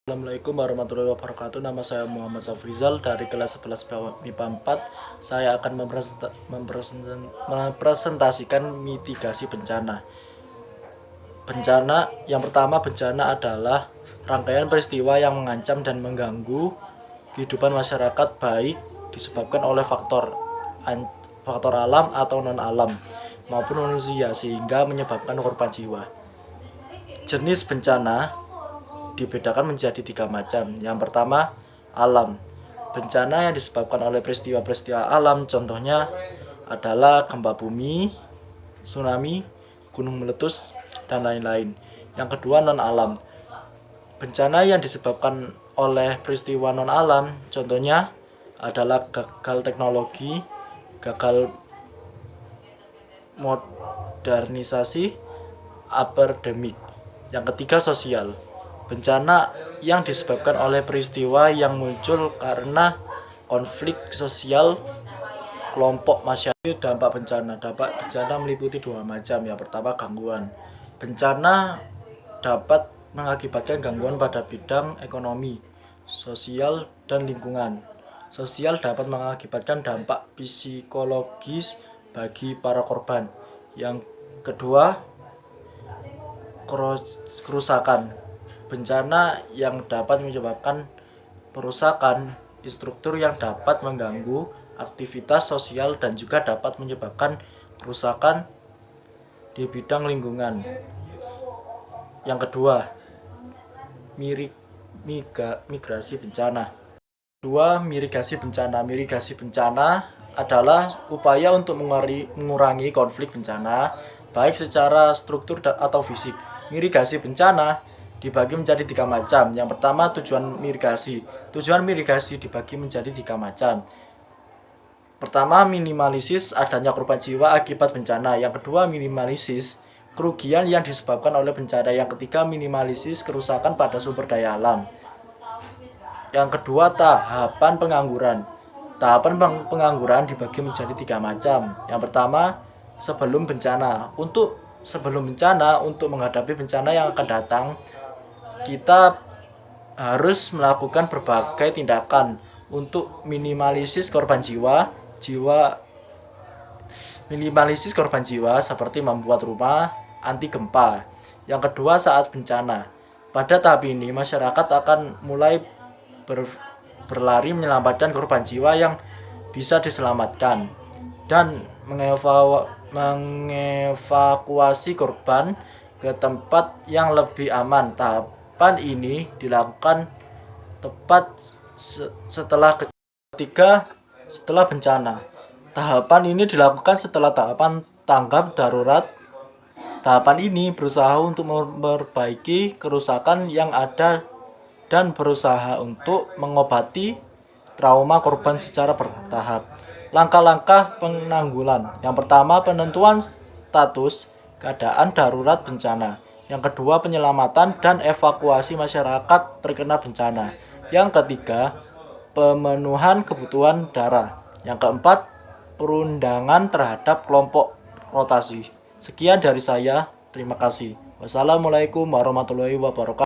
Assalamualaikum warahmatullahi wabarakatuh. Nama saya Muhammad Safrizal dari kelas 11 MIPA 4. Saya akan mempresentasikan mitigasi bencana. Bencana yang pertama, bencana adalah rangkaian peristiwa yang mengancam dan mengganggu kehidupan masyarakat, baik disebabkan oleh faktor alam atau non alam maupun manusia, sehingga menyebabkan korban jiwa. Jenis bencana dibedakan menjadi 3 macam. Yang pertama, alam. Bencana yang disebabkan oleh peristiwa-peristiwa alam, contohnya adalah gempa bumi, tsunami, gunung meletus, dan lain-lain. Yang kedua, non alam. Bencana yang disebabkan oleh peristiwa non alam, contohnya adalah gagal teknologi, gagal modernisasi, epidemik. Yang ketiga, sosial. Bencana yang disebabkan oleh peristiwa yang muncul karena konflik sosial kelompok masyarakat. Dampak bencana meliputi 2 macam. Yang pertama, gangguan. Bencana dapat mengakibatkan gangguan pada bidang ekonomi, sosial, dan lingkungan. Sosial dapat mengakibatkan dampak psikologis bagi para korban. Yang kedua, kerusakan. Bencana yang dapat menyebabkan perusakan struktur yang dapat mengganggu aktivitas sosial dan juga dapat menyebabkan kerusakan di bidang lingkungan. Yang kedua, mitigasi bencana. Mitigasi bencana. Mitigasi bencana adalah upaya untuk mengurangi konflik bencana, baik secara struktur atau fisik. Mitigasi bencana dibagi menjadi 3 macam. Yang pertama, tujuan mitigasi. Tujuan mitigasi dibagi menjadi 3 macam. Pertama, minimalisis adanya korban jiwa akibat bencana. Yang kedua, minimalisis kerugian yang disebabkan oleh bencana. Yang ketiga, minimalisis kerusakan pada sumber daya alam. Yang kedua, tahapan pengangguran. Tahapan pengangguran dibagi menjadi 3 macam. Yang pertama, sebelum bencana. Sebelum bencana, untuk menghadapi bencana yang akan datang, kita harus melakukan berbagai tindakan untuk minimalisis korban jiwa, seperti membuat rumah anti gempa. Yang kedua, saat bencana. Pada tahap ini, masyarakat akan mulai berlari menyelamatkan korban jiwa yang bisa diselamatkan dan mengevakuasi korban ke tempat yang lebih aman. Tahapan ini dilakukan tepat setelah bencana. Tahapan ini dilakukan setelah tahapan tanggap darurat. Tahapan ini berusaha untuk memperbaiki kerusakan yang ada dan berusaha untuk mengobati trauma korban secara bertahap. Langkah-langkah penanggulan. Yang pertama, penentuan status keadaan darurat bencana. Yang kedua, penyelamatan dan evakuasi masyarakat terkena bencana. Yang ketiga, pemenuhan kebutuhan darah. Yang keempat, perundangan terhadap kelompok rotasi. Sekian dari saya. Terima kasih. Wassalamualaikum warahmatullahi wabarakatuh.